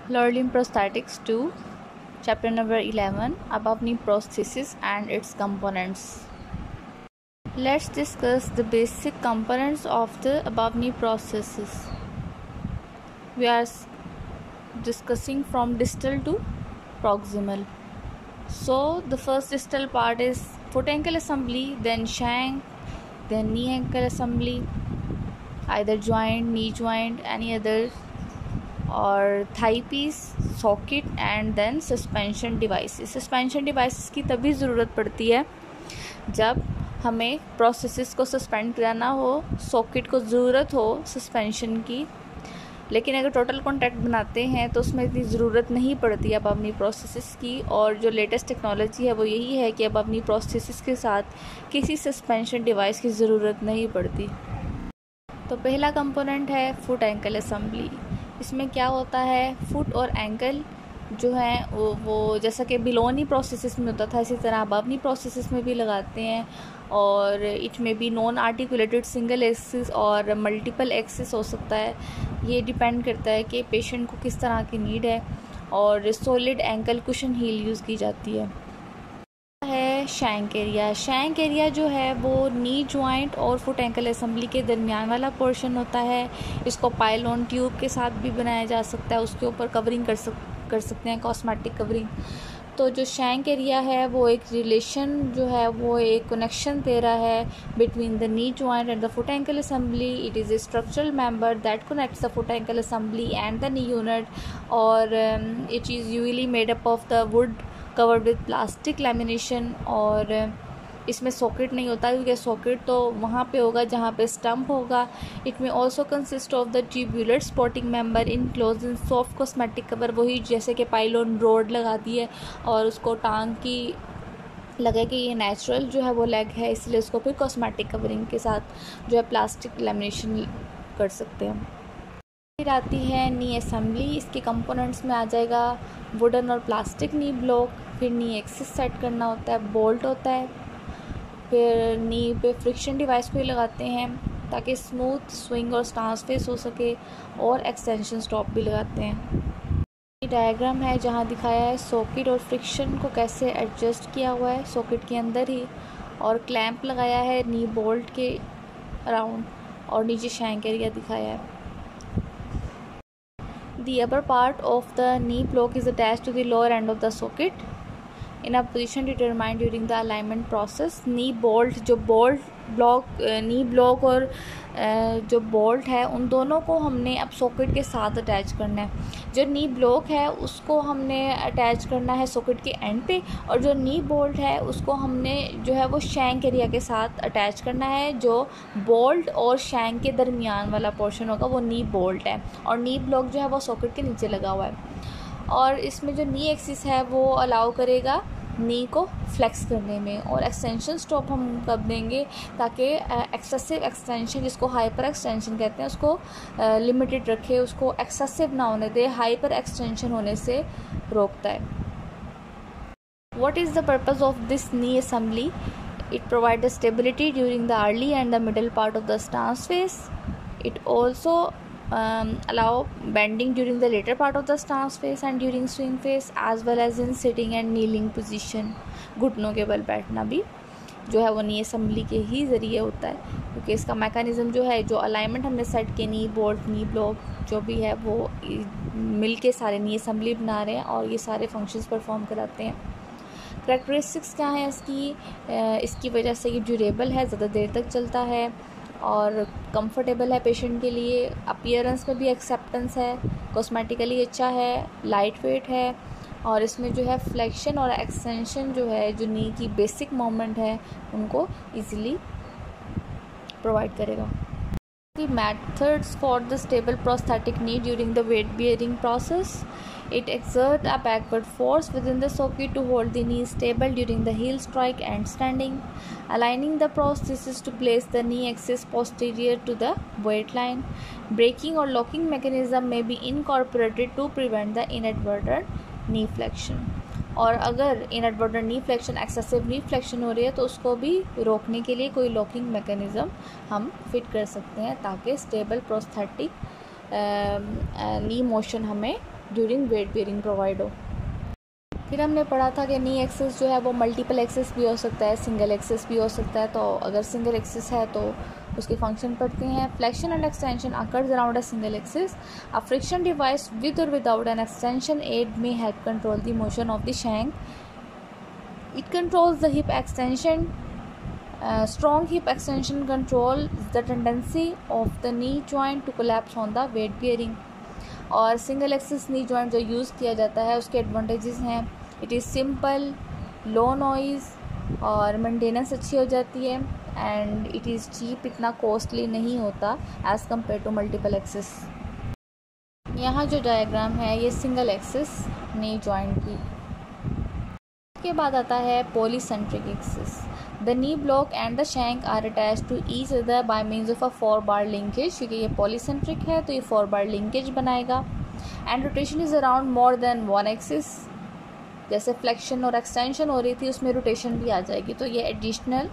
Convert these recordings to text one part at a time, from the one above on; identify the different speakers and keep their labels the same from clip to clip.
Speaker 1: Learning Prosthetics 2, Chapter number 11, Above Knee Prosthesis and its Components. Let's discuss the basic components of the above knee prosthesis. We are discussing from distal to proximal. So the first distal part is foot ankle assembly, then shank, then knee ankle assembly, either joint, knee joint, any other, और thigh piece, socket and then suspension devices. Suspension devices की तभी ज़रूरत पड़ती है जब हमें processes को suspend कराना हो, सॉकेट को ज़रूरत हो सस्पेंशन की. लेकिन अगर टोटल कॉन्टैक्ट बनाते हैं तो उसमें इतनी ज़रूरत नहीं पड़ती अब अपनी प्रोसेसेस की. और जो लेटेस्ट टेक्नोलॉजी है वो यही है कि अब अपनी प्रोसेसेस के साथ किसी सस्पेंशन डिवाइस की ज़रूरत नहीं पड़ती. तो पहला कंपोनेंट है फुट एंकल असेंबली. इसमें क्या होता है, फुट और एंकल जो है वो जैसा कि बिलोनी प्रोसेसेस में होता था इसी तरह अबवनी प्रोसेसेस में भी लगाते हैं. और इट में भी नॉन आर्टिकुलेटेड सिंगल एक्सिस और मल्टीपल एक्सिस हो सकता है. ये डिपेंड करता है कि पेशेंट को किस तरह की नीड है. और solid ankle cushion heel use की जाती है. Shank area. शैंक एरिया जो है वो नी जॉइंट और फुट एंकल असेंबली के दरमियान वाला पोर्शन होता है. इसको पाइलोन ट्यूब के साथ भी बनाया जा सकता है, उसके ऊपर कवरिंग कर सकते हैं, कॉस्मेटिक कवरिंग. तो जो शैंक एरिया है वो एक रिलेशन जो है वो एक कनेक्शन दे रहा है between the knee joint and the foot ankle assembly. It is a structural member that connects the foot ankle assembly and the knee unit. और it is usually made up of the wood covered with plastic lamination. और इसमें socket नहीं होता क्योंकि socket तो वहाँ पे होगा जहाँ पे स्टम्प होगा. इट में also consist of the tubular supporting member enclose in soft cosmetic cover. वही जैसे कि पाइलोन रोड लगा दी है और उसको टांग की लगे कि ये नेचुरल जो है वो लेग है, इसलिए उसको फिर कॉस्मेटिक कवरिंग के साथ जो है प्लास्टिक लैमिनेशन कर सकते हैं. फिर आती है नी असेंबली. इसके कंपोनेंट्स में आ जाएगा वुडन और प्लास्टिक नी ब्लॉक. फिर नी एक्सिस सेट करना होता है, बोल्ट होता है. फिर नी पे फ्रिक्शन डिवाइस को ही लगाते हैं ताकि स्मूथ स्विंग और स्टांस फेस हो सके. और एक्सटेंशन स्टॉप भी लगाते हैं. ये डायग्राम है जहाँ दिखाया है सॉकेट और फ्रिक्शन को कैसे एडजस्ट किया हुआ है सॉकेट के अंदर ही. और क्लैंप लगाया है नी बोल्ट के अराउंड. और नीचे शैंक एरिया दिखाया है. The upper part of the knee block is attached to the lower end of the socket in a position determined during the alignment process. knee bolt जो bolt block knee block और जो bolt है उन दोनों को हमने अब socket के साथ अटैच करना है. जो knee block है उसको हमने अटैच करना है socket के end पे. और जो knee bolt है उसको हमने जो है वो shank एरिया के साथ अटैच करना है. जो bolt और shank के दरमियान वाला पोर्शन होगा वो knee bolt है. और knee block जो है वो socket के नीचे लगा हुआ है. और इसमें जो नी एक्सिस है वो अलाउ करेगा नी को फ्लेक्स करने में. और एक्सटेंशन स्टॉप हम कब देंगे ताकि एक्सेसिव एक्सटेंशन जिसको हाइपर एक्सटेंशन कहते हैं उसको लिमिटेड रखे, उसको एक्सेसिव ना होने दे, हाइपर एक्सटेंशन होने से रोकता है. What is the purpose of this knee assembly? It provide stability during the early and the middle part of the stance face. It also allow bending during the later part of the stance phase and during swing phase as well as in sitting and kneeling position. घुटनों के बल बैठना भी जो है वो नी assembly के ही ज़रिए होता है क्योंकि इसका मैकेनिज़्म जो है जो अलाइनमेंट हमने सेट के नी बोल्ट नी ब्लॉक जो भी है वो मिल के सारे नी असेंबली बना रहे हैं और ये सारे फंक्शंस परफॉर्म कराते हैं. करेक्टरिस्टिक्स क्या है इसकी वजह से ये ड्यूरेबल है, ज़्यादा देर तक चलता है और कंफर्टेबल है पेशेंट के लिए. अपीयरेंस में भी एक्सेप्टेंस है, कॉस्मेटिकली अच्छा है, लाइट वेट है. और इसमें जो है फ्लेक्शन और एक्सटेंशन जो है जो नी की बेसिक मूवमेंट है उनको इजीली प्रोवाइड करेगा. The methods for the stable prosthetic knee during the weight bearing process. It exerts a backward force within the socket to hold the knee stable during the heel strike and standing. Aligning the prosthesis to place the knee axis posterior to the weight line. Braking or locking mechanism may be incorporated to prevent the inadvertent knee flexion. और अगर inadvertent नी flexion excessive नी flexion हो रही है तो उसको भी रोकने के लिए कोई लॉकिंग मैकेनिज़्म हम फिट कर सकते हैं ताकि स्टेबल प्रोस्थेटिक नी मोशन हमें ड्यूरिंग वेट बेयरिंग प्रोवाइड हो। फिर हमने पढ़ा था कि नी एक्सिस जो है वो मल्टीपल एक्सिस भी हो सकता है, सिंगल एक्सिस भी हो सकता है। तो अगर सिंगल एक्सिस है तो उसके फंक्शन पढ़ते हैं। Flexion and extension occurs around a single axis. A friction device with और विदाउट एन एक्सटेंशन एड में help control the motion of the shank. It controls the hip extension. Strong hip extension controls the tendency of the knee joint to collapse on the weight bearing। और single axis knee joint जो use किया जाता है उसके advantages हैं, it is simple, low noise और maintenance अच्छी हो जाती है, एंड इट इज़ चीप, इतना कॉस्टली नहीं होता as compare to multiple axis. यहाँ जो डायग्राम है ये सिंगल एक्सिस नी जॉइंट की। उसके बाद आता है polycentric axis. The knee block and the shank are attach to each other by means of a 4 bar linkage. क्योंकि ये पॉलीसेंट्रिक है तो ये 4 बार लिंकेज बनाएगा। And rotation is around more than one axis. जैसे फ्लेक्शन और extension हो रही थी उसमें रोटेशन भी आ जाएगी, तो ये एडिशनल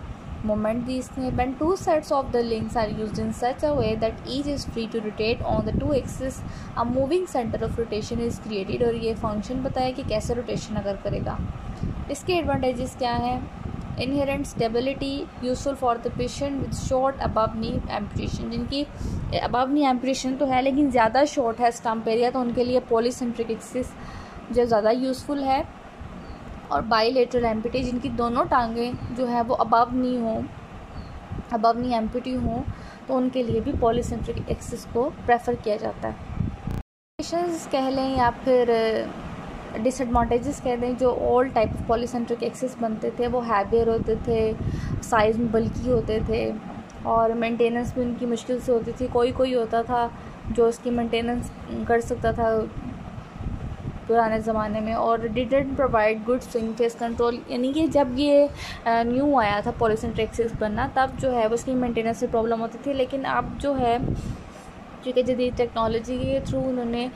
Speaker 1: मोमेंट दी इसने। When two sets of the links are used in such a way that each is free to rotate on the two axis, a moving centre of rotation is created. और ये function बताया कि कैसे rotation अगर करेगा। इसके advantages क्या हैं? Inherent stability, useful for the patient with short above knee amputation. जिनकी अबव नी एम्पुटेशन तो है लेकिन ज़्यादा शॉर्ट है स्टम्प एरिया, तो उनके लिए पॉलीसेंट्रिक एक्सिस जो ज़्यादा यूज़फुल है। और बाईलेटरल एम्पुटी, जिनकी दोनों टांगें जो है वो अबव नी एम्पुटी हों, तो उनके लिए भी पॉलीसेंट्रिक एक्सिस को प्रेफर किया जाता है। कह लें या फिर डिसएडवांटेजेस कह दें, जो old type of polycentric axis बनते थे वो हैवियर होते थे, साइज़ में बल्की होते थे, और मेंटेनेंस भी उनकी मुश्किल से होती थी। कोई होता था जो उसकी मेंटेनेंस कर सकता था पुराने ज़माने में, और didn't provide good swing face control. यानी कि जब ये न्यू आया था पॉलीसेंट्रिक एक्सिस बनना, तब जो है उसकी मेंटेनेंस से प्रॉब्लम होती थी। लेकिन अब जो है क्योंकि जदीद टेक्नोलॉजी के थ्रू उन्होंने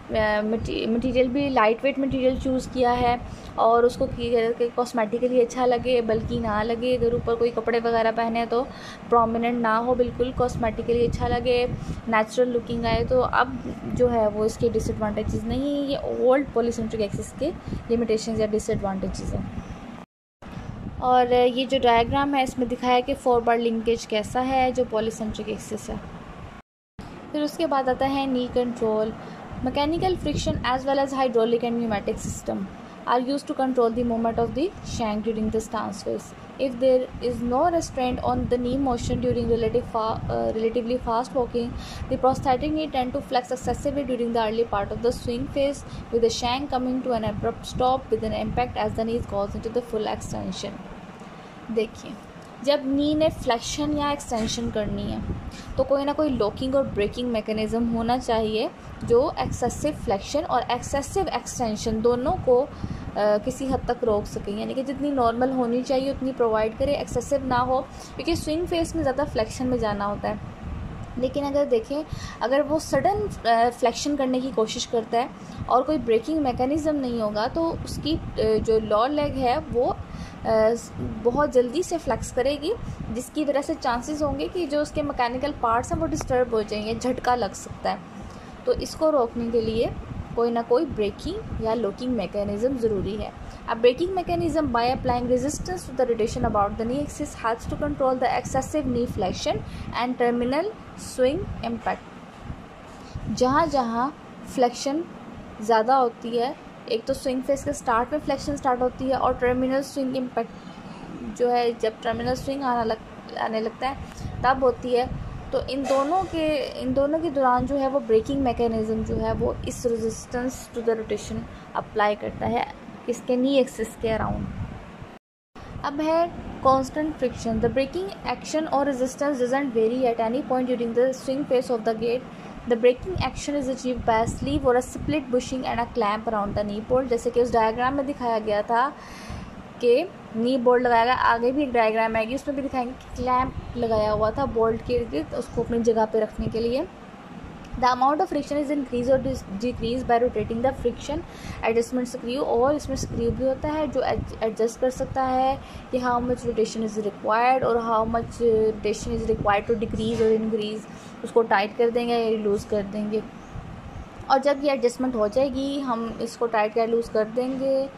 Speaker 1: मटेरियल भी लाइट वेट मटेरियल चूज़ किया है, और उसको कि कॉस्मेटिकली अच्छा लगे, बल्कि ना लगे। अगर ऊपर कोई कपड़े वगैरह पहने हैं तो प्रोमिनेंट ना हो, बिल्कुल कॉस्मेटिकली अच्छा लगे, नेचुरल लुकिंग आए। तो अब जो है वो इसके डिसएडवांटेजेस नहीं, ये ओल्ड पॉलीसेंट्रिक एक्सिस के लिमिटेशंस या डिसएडवांटेजेस हैं। और ये जो डायग्राम है इसमें दिखाया कि 4 बार लिंकेज कैसा है जो पॉलीसेंट्रिक एक्सिस है। फिर उसके बाद आता है नी control. Mechanical friction as well as hydraulic and pneumatic system are used to control the movement of the shank during the stance phase. If there is no restraint on the knee motion during relatively fast walking, the prosthetic knee tend to flex excessively during the early part of the swing phase, with the shank coming to an abrupt stop with an impact as the knee goes into the full extension. देखिए, जब नी ने flexion या extension करनी है तो कोई ना कोई लॉकिंग और ब्रेकिंग मैकेनिज़्म होना चाहिए जो एक्सेसिव फ्लेक्शन और एक्सेसिव एक्सटेंशन दोनों को किसी हद तक रोक सके। यानी कि जितनी नॉर्मल होनी चाहिए उतनी प्रोवाइड करे, एक्सेसिव ना हो, क्योंकि स्विंग फेस में ज़्यादा फ्लेक्शन में जाना होता है। लेकिन अगर देखें, अगर वो सडन फ्लेक्शन करने की कोशिश करता है और कोई ब्रेकिंग मैकेनिज़्म नहीं होगा तो उसकी जो लोअर लेग है वो बहुत जल्दी से फ्लेक्स करेगी, जिसकी वजह से चांसेस होंगे कि जो उसके मैकेनिकल पार्ट्स हैं वो डिस्टर्ब हो जाएंगे, झटका लग सकता है। तो इसको रोकने के लिए कोई ना कोई ब्रेकिंग या लॉकिंग मैकेनिज़्म ज़रूरी है। A braking mechanism by applying resistance to the rotation about the knee axis helps to control the excessive knee flexion and terminal swing impact। जहाँ जहाँ फ्लेक्शन ज़्यादा होती है, एक तो स्विंग फेस के स्टार्ट में फ्लेक्शन स्टार्ट होती है, और टर्मिनल स्विंग इम्पैक्ट जो है जब टर्मिनल स्विंग आने लगता है तब होती है। तो इन दोनों के दौरान जो है वो ब्रेकिंग मैकेनिज़्म जो है वो इस resistance to the rotation apply करता है इसके नी एक्सिस के अराउंड। अब है constant friction. The braking action और resistance doesn't vary at any point during the swing phase of the gait. The braking action is achieved by sleeve और a split bushing and a clamp around the knee bolt. जैसे कि उस diagram में दिखाया गया था कि नी bolt लगाया गया, आगे भी एक डायग्राम आएगी उसमें भी दिखाएंगे कि क्लैम्प लगाया हुआ था बोल्ट के इर्द उसको अपनी जगह पे रखने के लिए। The amount of friction is increase और decrease by rotating the friction adjustment screw. और इसमें स्क्रू भी होता है जो एडजस्ट कर सकता है कि how much rotation is required और how much rotation is required to decrease और इंक्रीज। उसको टाइट कर देंगे या लूज़ कर देंगे। और जब ये एडजस्टमेंट हो जाएगी हम इसको टाइट या लूज़ कर देंगे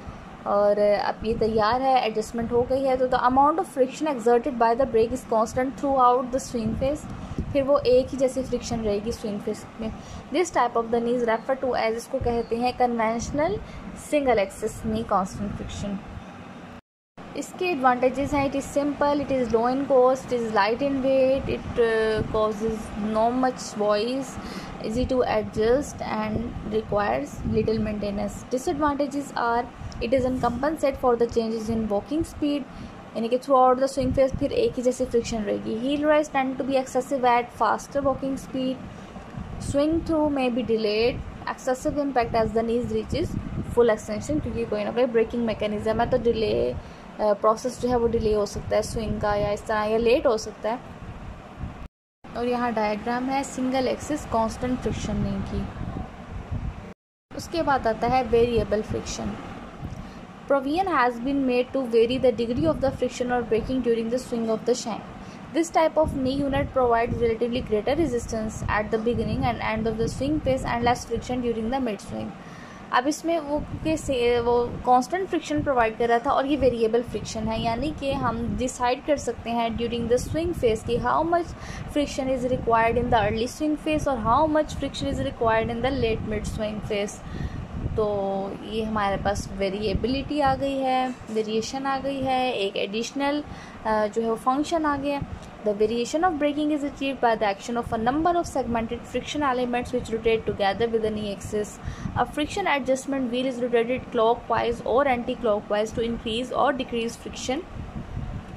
Speaker 1: और अब ये तैयार है, एडजस्टमेंट हो गई है। तो the amount of friction exerted by the brake is constant throughout the swing phase, फिर वो एक ही जैसी फ्रिक्शन रहेगी स्विंग फेस में। This type of the knee is refer to as, इसको कहते हैं conventional single axis knee constant friction. इसके एडवांटेजेस हैं, it is simple, it is low in cost, it is light in weight, it causes no much voice, easy to adjust and requires little maintenance. Disadvantages are it doesn't compensate for the changes in walking speed, यानी कि throughout the swing phase फिर एक ही जैसी friction रहेगी। Heel rise tend to be excessive at faster walking speed, swing through may be delayed, excessive impact as the knees reaches full extension, क्योंकि कोई ना कोई ब्रेकिंग मैकेनिज्म है तो डिले प्रोसेस जो है वो डिले हो सकता है स्विंग का, या इस तरह या लेट हो सकता है। और यहाँ डायग्राम है सिंगल एक्सिस कांस्टेंट फ्रिक्शन नी की। उसके बाद आता है variable friction. Provision has been made to vary the degree of the friction or braking during the swing of the shank. This type of knee unit provides relatively greater resistance at the beginning and end of the swing phase and less friction during the mid swing. अब इसमें वो constant friction provide कर रहा था और ये variable friction है, यानी कि हम डिसाइड कर सकते हैं ड्यूरिंग द स्विंग फेस कि how much friction is required in the early swing phase और how much friction is required in the late mid swing phase. तो ये हमारे पास वेरिएबिलिटी आ गई है, वेरिएशन आ गई है, एक एडिशनल जो है वो फंक्शन आ गया। The variation of braking is achieved by the action of a number of segmented friction elements which rotate together with the knee axis. A friction adjustment wheel is rotated clockwise or anti-clockwise to increase or decrease friction.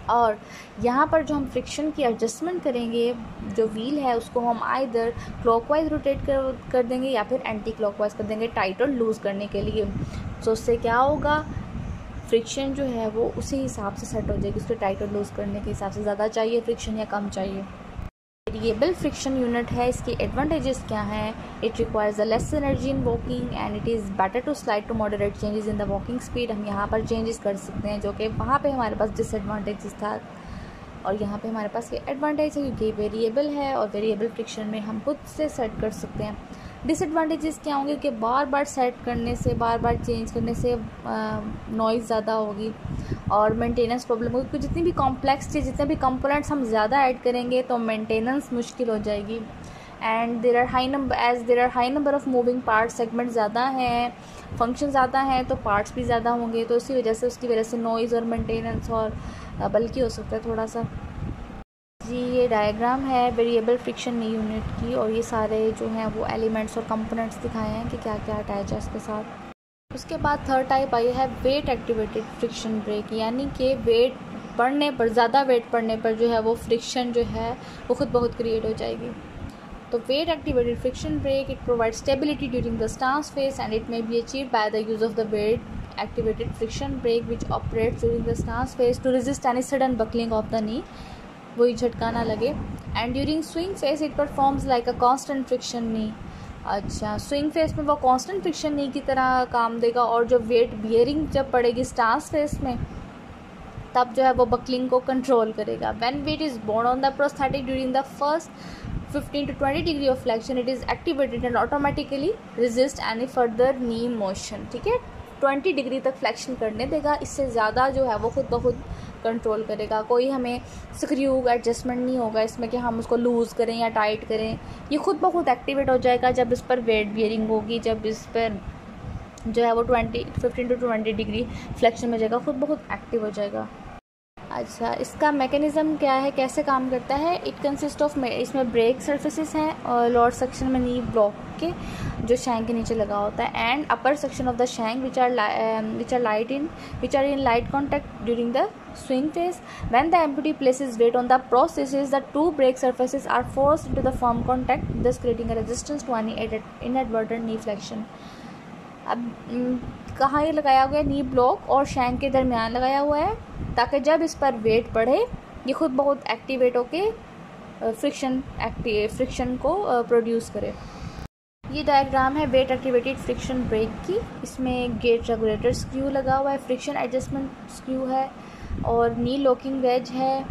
Speaker 1: और यहाँ पर जो हम friction की adjustment करेंगे, जो wheel है उसको हम आइदर क्लॉकवाइज रोटेट कर देंगे या फिर एंटी क्लॉकवाइज कर देंगे टाइट और लूज़ करने के लिए। तो उससे क्या होगा, फ्रिक्शन जो है वो उसी हिसाब से सेट हो जाएगी, उसको टाइट और लूज़ करने के हिसाब से ज़्यादा चाहिए फ्रिक्शन या कम चाहिए। वेरिएबल फ्रिक्शन यूनिट है, इसकी एडवांटेजेस क्या हैं, it requires the less energy in walking and it is better to slide to moderate changes in the walking speed. हम यहाँ पर चेंजेस कर सकते हैं जो कि वहाँ पे हमारे पास डिसएडवांटेजेस था और यहाँ पे हमारे पास ये एडवांटेज है क्योंकि वेरिएबल है और वेरिएबल फ्रिक्शन में हम खुद से सेट कर सकते हैं। डिसएडवांटेजेस क्या होंगे कि बार बार सेट करने से, बार बार चेंज करने से नॉइज़ ज़्यादा होगी और मेंटेनेंस प्रॉब्लम होगी, क्योंकि जितनी भी कॉम्प्लेक्स चीज़, जितने भी कंपोनेंट्स हम ज़्यादा ऐड करेंगे तो मेंटेनेंस मुश्किल हो जाएगी। And there are high number of moving part, segment ज़्यादा हैं, फंक्शन ज़्यादा हैं तो पार्ट्स भी ज़्यादा होंगे, तो इसी वजह से उसकी वजह से नॉइज़ और मेंटेनेंस और बल्कि हो सकता है थोड़ा सा। जी ये डायग्राम है वेरिएबल फ्रिक्शन नी यूनिट की और ये सारे जो हैं वो एलिमेंट्स और कंपोनेंट्स दिखाए हैं कि क्या क्या अटैच है इसके साथ। उसके बाद थर्ड टाइप आई है वेट एक्टिवेटेड फ्रिक्शन ब्रेक, यानी कि वेट पड़ने पर, ज़्यादा वेट पड़ने पर जो है वो फ्रिक्शन जो है वो खुद ब खुद क्रिएट हो जाएगी। तो weight activated friction brake, it provide stability during the stance phase and it may be achieved by the use of the weight activated friction brake which operates during the stance phase to resist any sudden buckling of the knee, वही झटका ना लगे। And during swing phase it performs like a constant friction knee. अच्छा, swing phase में वो constant friction नी की तरह काम देगा और जो वेट बियरिंग जब पड़ेगी स्टांस फेस में तब जो है वो बकलिंग को कंट्रोल करेगा। When weight is borne on the prosthetic during the first 15 to 20 degree of flexion it is activated and automatically resist any further knee motion. ठीक है, 20 डिग्री तक फ्लेक्शन करने देगा, इससे ज़्यादा जो है वो खुद ब खुद कंट्रोल करेगा। कोई हमें स्क्रू एडजस्टमेंट नहीं होगा इसमें कि हम उसको लूज़ करें या टाइट करें, ये खुद ब खुद एक्टिवेट हो जाएगा जब इस पर वेट बियरिंग होगी, जब इस पर जो है वो 15 to 20 डिग्री फ्लेक्शन में जाएगा, खुद ब खुद एक्टिव हो जाएगा। अच्छा, इसका मैकेनिज़्म क्या है, कैसे काम करता है, इट कंसिस्ट ऑफ, इसमें ब्रेक सर्फेसिस हैं और लोअर सेक्शन में नी ब्लॉक के जो शैंक के नीचे लगा होता है and upper section of the shank which are in light contact during the swing phase. When the amputee places weight on the prosthesis, the two brake surfaces are forced into the firm contact, thus creating a resistance to any inadvertent knee flexion. अब कहाँ ये लगाया हुआ है, नी block और shank के दरमियान लगाया हुआ है ताकि जब इस पर वेट बढ़े ये खुद बहुत एक्टिवेट होके फ्रिक्शन को प्रोड्यूस करे। ये डायग्राम है वेट एक्टिवेटेड फ्रिक्शन ब्रेक की। इसमें गेट रेगुलेटर स्क्रू लगा हुआ है, फ्रिक्शन एडजस्टमेंट स्क्रू है और नी लॉकिंग वेज है,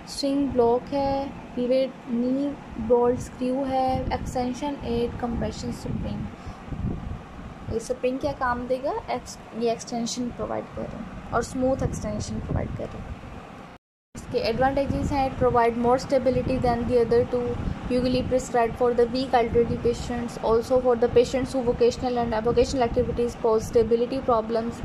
Speaker 1: स्विंग ब्लॉक है, पिवेट नी बोल्ट स्क्रू है, एक्सटेंशन एड कंप्रेशन स्प्रिंग। ये स्प्रिंग क्या काम देगा, ये एक्सटेंशन प्रोवाइड कर रहे हैं और स्मूथ एक्सटेंशन प्रोवाइड कर रहे हैं। इसके एडवांटेजेस हैं, it provide more stability than the other two, usually prescribed for the weak elderly patients, also for the patients who vocational and vocational activities pose stability problems.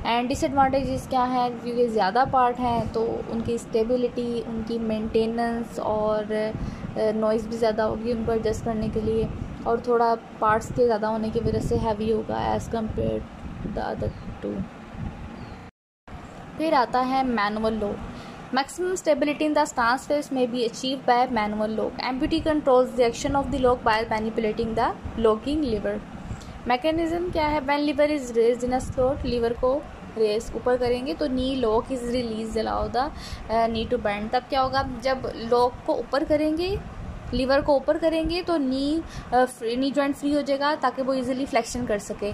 Speaker 1: And disadvantages क्या हैं, क्योंकि ज़्यादा part हैं तो उनकी stability, उनकी maintenance और noise भी ज़्यादा होगी उनको एडजस्ट करने के लिए, और थोड़ा पार्ट्स के ज़्यादा होने की वजह से हैवी होगा as compare the other two. फिर आता है manual lock. Maximum stability in the stance phase may be achieved by manual lock. Amputee controls the action of the lock by manipulating the locking lever. Mechanism क्या है, when lever is raised in a slot, lever को raise ऊपर करेंगे तो knee lock is release allow the knee to bend. तब क्या होगा, जब लॉक को ऊपर करेंगे, लीवर को ऊपर करेंगे तो नी जॉइंट फ्री हो जाएगा ताकि वो इजीली फ्लेक्शन कर सके,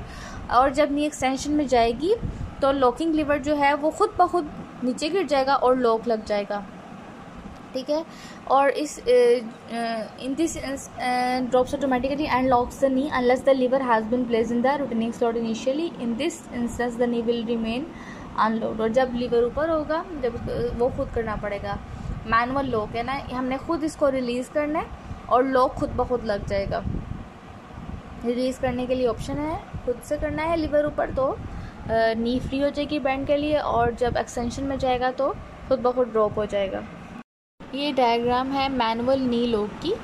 Speaker 1: और जब नी एक्सटेंशन में जाएगी तो लॉकिंग लीवर जो है वो खुद ब खुद नीचे गिर जाएगा और लॉक लग जाएगा, ठीक है। और इस in this drops automatically and locks the knee unless the lever has been placed in the rotating slot initially. In this instance the knee will remain unlocked. और जब लीवर ऊपर होगा, जब वो खुद करना पड़ेगा। मैनुअल लॉक है ना, हमने खुद इसको रिलीज़ करना है और लॉक खुद ब खुद लग जाएगा। रिलीज़ करने के लिए ऑप्शन है, खुद से करना है लीवर ऊपर तो नी फ्री हो जाएगी बैंड के लिए, और जब एक्सटेंशन में जाएगा तो खुद ब खुद ड्रॉप हो जाएगा। ये डायग्राम है मैनुअल नी लॉक की।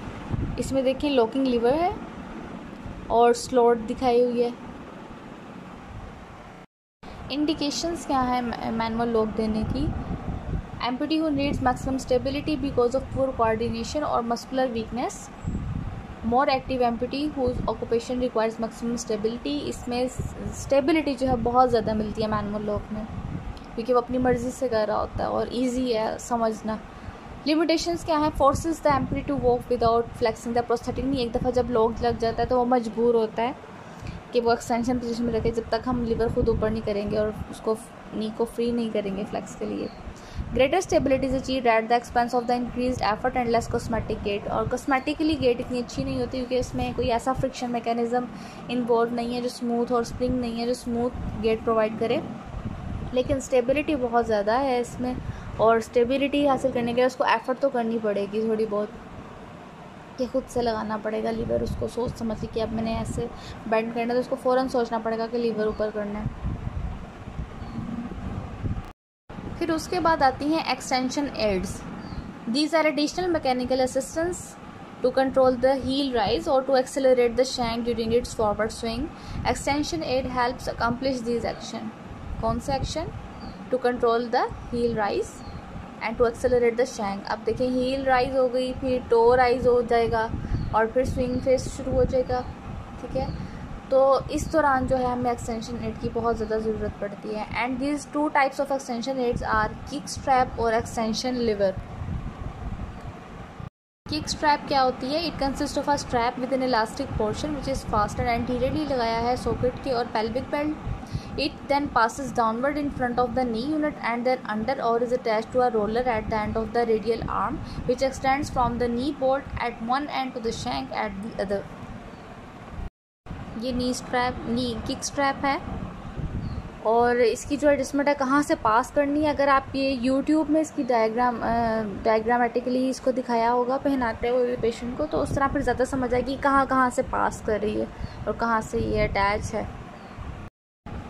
Speaker 1: इसमें देखिए लॉकिंग लीवर है और स्लॉट दिखाई हुई है। इंडिकेशंस क्या है मैनुअल लॉक देने की, amputee who needs maximum stability because of poor coordination और muscular weakness, more active amputee whose occupation requires maximum stability. इसमें स्टेबिलिटी जो है बहुत ज़्यादा मिलती है मैनुअल लॉक में, क्योंकि वो अपनी मर्ज़ी से कर रहा होता है और इजी है समझना। लिमिटेशंस क्या है, forces the amputee to walk without flexing the prosthetic knee. एक दफ़ा जब लॉक लग जाता है तो वो मजबूर होता है कि वो एक्सटेंशन पोजीशन में रखे जब तक हम लीवर खुद ऊपर नहीं करेंगे और उसको नी को फ्री नहीं करेंगे फ्लेक्स के लिए। Greater stability is achieved at the expense of the increased effort and less cosmetic gait. और कॉस्मेटिकली गेट इतनी अच्छी नहीं होती क्योंकि इसमें कोई ऐसा फ्रिक्शन मैकेनिज्म इन्वॉल्व नहीं है जो स्मूथ, और स्प्रिंग नहीं है जो स्मूथ गेट प्रोवाइड करे, लेकिन स्टेबिलिटी बहुत ज़्यादा है इसमें। और स्टेबिलिटी हासिल करने के लिए उसको एफर्ट तो करनी पड़ेगी थोड़ी बहुत, कि खुद से लगाना पड़ेगा लीवर, उसको सोच समझ के अब मैंने ऐसे बेंड करना है तो उसको फ़ौरन सोचना पड़ेगा कि लीवर ऊपर करना है। फिर उसके बाद आती हैं extension aids. These are additional mechanical assistance to control the heel rise और to accelerate the shank during its forward swing. Extension aid helps accomplish these action. कौन से action? To control the heel rise and to accelerate the shank. अब देखिए heal rise हो गई, फिर to rise हो जाएगा और फिर स्विंग फेस शुरू हो जाएगा, ठीक है। तो इस दौरान जो है हमें एक्सटेंशन एड की बहुत ज़्यादा ज़रूरत पड़ती है। And these two types of extension aids are kick strap और एक्सटेंशन लीवर। किक स्ट्रैप क्या होती है? It consist of a strap with an elastic portion which is fast and anteriorly लगाया है सॉकेट के और pelvic belt. It then passes downward in front of the knee unit and then under or is attached to a roller at the end of the radial arm which extends from the knee bolt at one end to the shank at the other. ये नी kick strap है और इसकी जो adjustment है कहाँ से पास करनी है, अगर आप ये YouTube में इसकी डायग्रामेटिकली इसको दिखाया होगा पहनाते हुए पेशेंट को, तो उस तरह फिर ज़्यादा समझ आएगी कहाँ से पास कर रही है और कहाँ से ये अटैच है।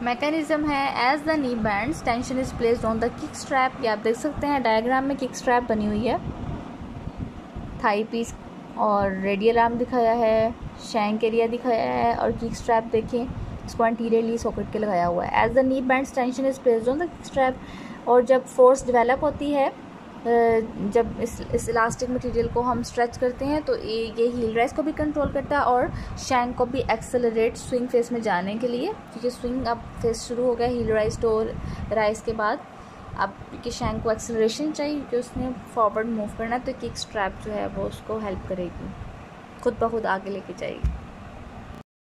Speaker 1: मैकेनिज्म है as the knee bands tension is placed on the kick strap. ये आप देख सकते हैं डायग्राम में किक स्ट्रैप बनी हुई है, थाई पीस और रेडियल आर्म दिखाया है, शैंक एरिया दिखाया है और किक स्ट्रैप देखें इसको एंटीरियरली सॉकेट के लगाया हुआ है। As the knee bands tension is placed on the kick strap. और जब फोर्स डेवलप होती है, जब इस इलास्टिक मटेरियल को हम स्ट्रेच करते हैं तो ये हील राइज को भी कंट्रोल करता है और शैंक को भी एक्सेलरेट स्विंग फेस में जाने के लिए, क्योंकि स्विंग अब फेस शुरू हो गया हील राइज टो राइज के बाद। अब क्योंकि शैंक को एक्सेलरेशन चाहिए क्योंकि उसने फॉरवर्ड मूव करना है, तो किक स्ट्रैप जो है वो उसको हेल्प करेगी, खुद ब खुद आगे लेके जाएगी।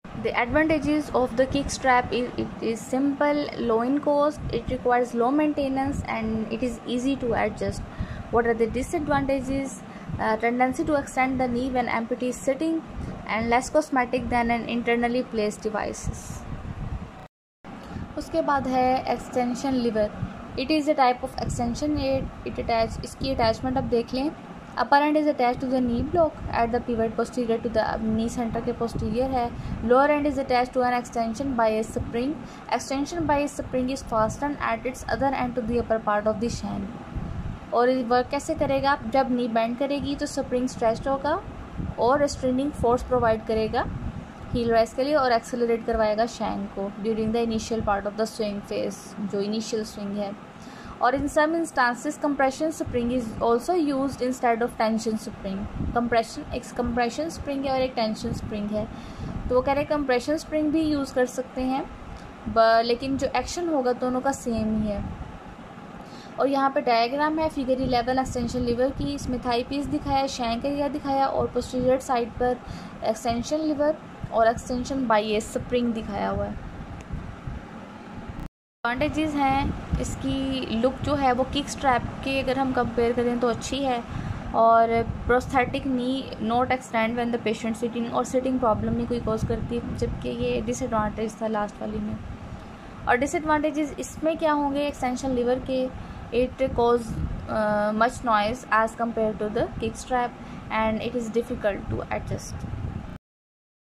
Speaker 1: The advantages of the kick strap is it is simple, low in cost, it requires low maintenance and it is easy to adjust. What are the disadvantages? Tendency to extend the knee when amputee is sitting and less cosmetic than an internally placed devices. उसके बाद है extension lever. It is a type of extension it attach, इसकी attachment अब देख लें। Upper end is attach to the knee block at the pivot posterior to the knee center के posterior है। Lower end is attach to an extension by a spring. Extension by a spring is fasten at its other end to the upper part of the shank. और work कैसे करेगा? जब नी bend करेगी तो spring stretched होगा और restraining force provide करेगा heel rise के लिए और एक्सेलरेट करवाएगा शैंक को during the initial part of the swing phase, जो इनिशियल स्विंग है। और in some instances compression spring is also used instead of tension spring. Compression एक कंप्रेशन स्प्रिंग है और एक टेंशन स्प्रिंग है, तो वो कह रहे हैं कंप्रेशन स्प्रिंग भी यूज़ कर सकते हैं, लेकिन जो एक्शन होगा दोनों का सेम ही है। और यहाँ पे डायग्राम है फिगर 11 एक्सटेंशन लीवर की। इसमें थाई पीस दिखाया, शैंक एरिया दिखाया और पोस्टीरियर साइड पर एक्सटेंशन लीवर और एक्सटेंशन बाय ए स्प्रिंग दिखाया हुआ है। एडवांटेजेस हैं, इसकी लुक जो है वो किक स्ट्रैप के अगर हम कंपेयर करें तो अच्छी है। और prosthetic knee not extend when the patient sitting, और सिटिंग प्रॉब्लम नहीं कोई कॉज करती, जबकि ये डिसएडवांटेज था लास्ट वाली में। और डिसएडवांटेजेस इसमें क्या होंगे एक्सटेंशन लीवर के? It cause much noise as compare to the kick strap and it is difficult to adjust.